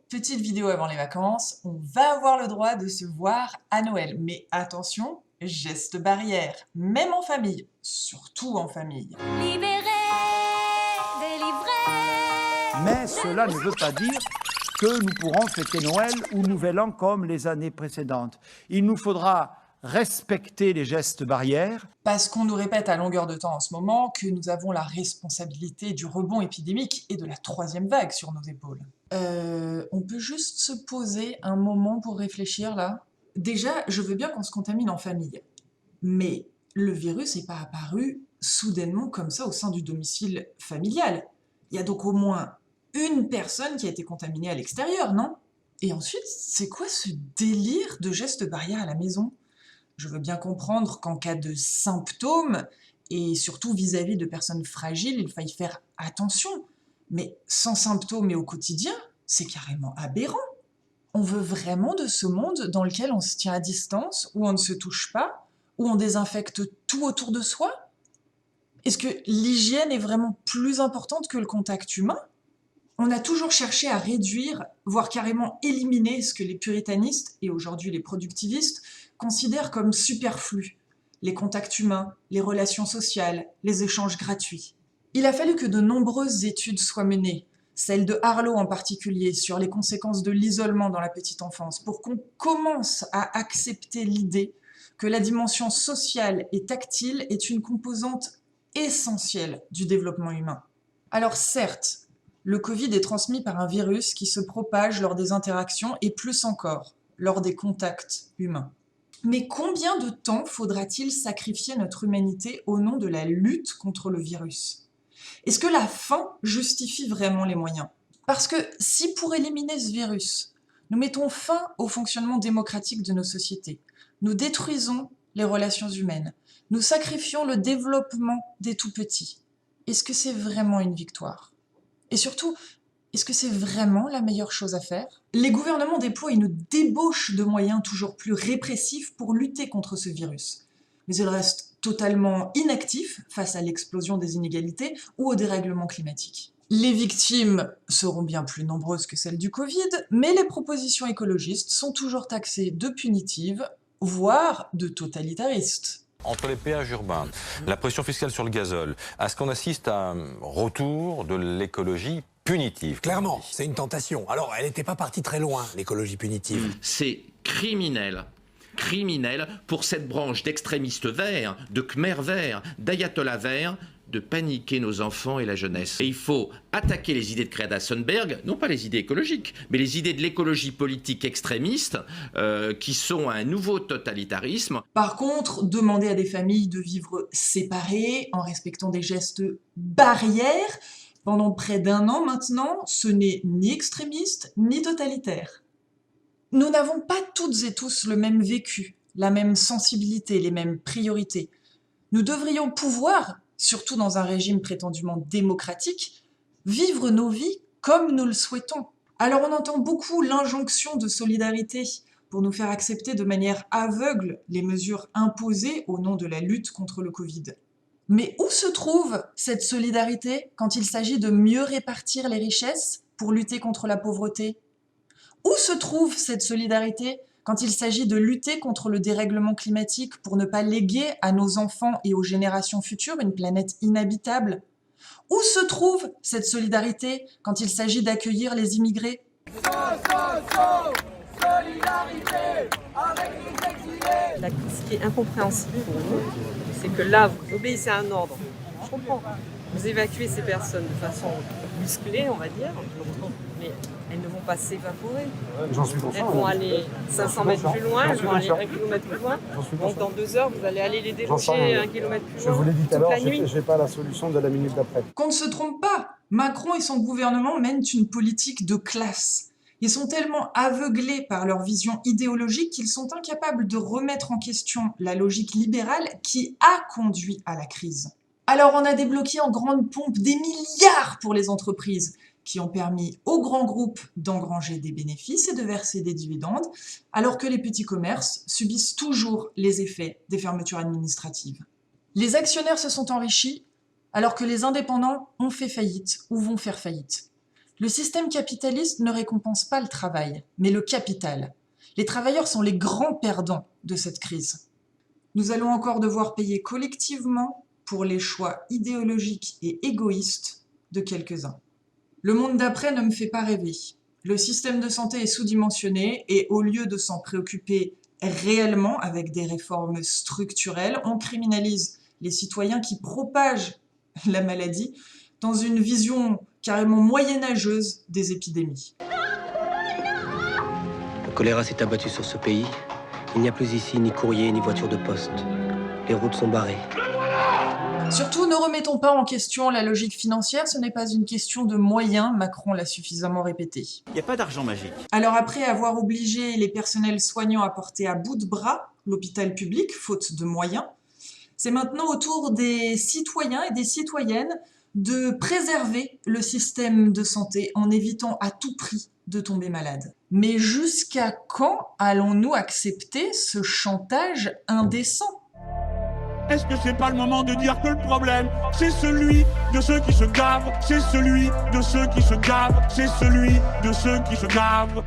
Petite vidéo avant les vacances, on va avoir le droit de se voir à Noël. Mais attention, geste barrière, même en famille, surtout en famille. Libéré, délivré. Mais cela ne veut pas dire que nous pourrons fêter Noël ou Nouvel An comme les années précédentes. Il nous faudra respecter les gestes barrières. Parce qu'on nous répète à longueur de temps en ce moment que nous avons la responsabilité du rebond épidémique et de la troisième vague sur nos épaules. On peut juste se poser un moment pour réfléchir là? Déjà, je veux bien qu'on se contamine en famille, mais le virus n'est pas apparu soudainement comme ça au sein du domicile familial. Il y a donc au moins une personne qui a été contaminée à l'extérieur, non? Et ensuite, c'est quoi ce délire de gestes barrières à la maison? Je veux bien comprendre qu'en cas de symptômes, et surtout vis-à-vis de personnes fragiles, il faille faire attention. Mais sans symptômes et au quotidien, c'est carrément aberrant. On veut vraiment de ce monde dans lequel on se tient à distance, où on ne se touche pas, où on désinfecte tout autour de soi? Est-ce que l'hygiène est vraiment plus importante que le contact humain? On a toujours cherché à réduire, voire carrément éliminer ce que les puritanistes, et aujourd'hui les productivistes, considèrent comme superflu. Les contacts humains, les relations sociales, les échanges gratuits. Il a fallu que de nombreuses études soient menées, celle de Harlow en particulier, sur les conséquences de l'isolement dans la petite enfance, pour qu'on commence à accepter l'idée que la dimension sociale et tactile est une composante essentielle du développement humain. Alors certes, le Covid est transmis par un virus qui se propage lors des interactions et plus encore, lors des contacts humains. Mais combien de temps faudra-t-il sacrifier notre humanité au nom de la lutte contre le virus? Est-ce que la fin justifie vraiment les moyens? Parce que si pour éliminer ce virus, nous mettons fin au fonctionnement démocratique de nos sociétés, nous détruisons les relations humaines, nous sacrifions le développement des tout-petits, est-ce que c'est vraiment une victoire? Et surtout, est-ce que c'est vraiment la meilleure chose à faire? Les gouvernements déploient une débauche de moyens toujours plus répressifs pour lutter contre ce virus. Mais ils restent totalement inactifs face à l'explosion des inégalités ou au dérèglement climatique. Les victimes seront bien plus nombreuses que celles du Covid, mais les propositions écologistes sont toujours taxées de punitives, voire de totalitaristes. Entre les péages urbains, la pression fiscale sur le gazole, à ce qu'on assiste à un retour de l'écologie punitive. Clairement, c'est une tentation. Alors, elle n'était pas partie très loin, l'écologie punitive. C'est criminel pour cette branche d'extrémistes verts, de Khmer verts, d'ayatollahs verts, de paniquer nos enfants et la jeunesse. Et il faut attaquer les idées de Greta Thunberg, non pas les idées écologiques, mais les idées de l'écologie politique extrémiste, qui sont un nouveau totalitarisme. Par contre, demander à des familles de vivre séparées, en respectant des gestes barrières, pendant près d'1 an maintenant, ce n'est ni extrémiste, ni totalitaire. Nous n'avons pas toutes et tous le même vécu, la même sensibilité, les mêmes priorités. Nous devrions pouvoir, surtout dans un régime prétendument démocratique, vivre nos vies comme nous le souhaitons. Alors on entend beaucoup l'injonction de solidarité pour nous faire accepter de manière aveugle les mesures imposées au nom de la lutte contre le Covid. Mais où se trouve cette solidarité quand il s'agit de mieux répartir les richesses pour lutter contre la pauvreté? Où se trouve cette solidarité quand il s'agit de lutter contre le dérèglement climatique pour ne pas léguer à nos enfants et aux générations futures une planète inhabitable? Où se trouve cette solidarité quand il s'agit d'accueillir les immigrés? Solidarité avec les exilés. Ce qui est incompréhensible pour nous, c'est que là, vous obéissez à un ordre. Je comprends. Vous évacuez ces personnes de façon musclée, on va dire, mais elles ne vont pas s'évaporer. J'en suis conscient. Elles vont aller 500 mètres plus loin, elles vont aller 1 kilomètre plus loin. Donc dans 2 heures, vous allez aller les déloger 1 kilomètre plus loin. Je vous l'ai dit tout à l'heure, nuit. je n'ai pas la solution de la minute d'après. Qu'on ne se trompe pas, Macron et son gouvernement mènent une politique de classe. Ils sont tellement aveuglés par leur vision idéologique qu'ils sont incapables de remettre en question la logique libérale qui a conduit à la crise. Alors on a débloqué en grande pompe des milliards pour les entreprises, qui ont permis aux grands groupes d'engranger des bénéfices et de verser des dividendes, alors que les petits commerces subissent toujours les effets des fermetures administratives. Les actionnaires se sont enrichis, alors que les indépendants ont fait faillite ou vont faire faillite. Le système capitaliste ne récompense pas le travail, mais le capital. Les travailleurs sont les grands perdants de cette crise. Nous allons encore devoir payer collectivement pour les choix idéologiques et égoïstes de quelques-uns. Le monde d'après ne me fait pas rêver. Le système de santé est sous-dimensionné et au lieu de s'en préoccuper réellement avec des réformes structurelles, on criminalise les citoyens qui propagent la maladie dans une vision carrément moyenâgeuse des épidémies. Le choléra s'est abattu sur ce pays. Il n'y a plus ici ni courrier ni voiture de poste. Les routes sont barrées. Surtout, ne remettons pas en question la logique financière, ce n'est pas une question de moyens, Macron l'a suffisamment répété. Il n'y a pas d'argent magique. Alors après avoir obligé les personnels soignants à porter à bout de bras l'hôpital public, faute de moyens, c'est maintenant au tour des citoyens et des citoyennes de préserver le système de santé en évitant à tout prix de tomber malade. Mais jusqu'à quand allons-nous accepter ce chantage indécent ? Est-ce que c'est pas le moment de dire que le problème, c'est celui de ceux qui se gavent, c'est celui de ceux qui se gavent, c'est celui de ceux qui se gavent.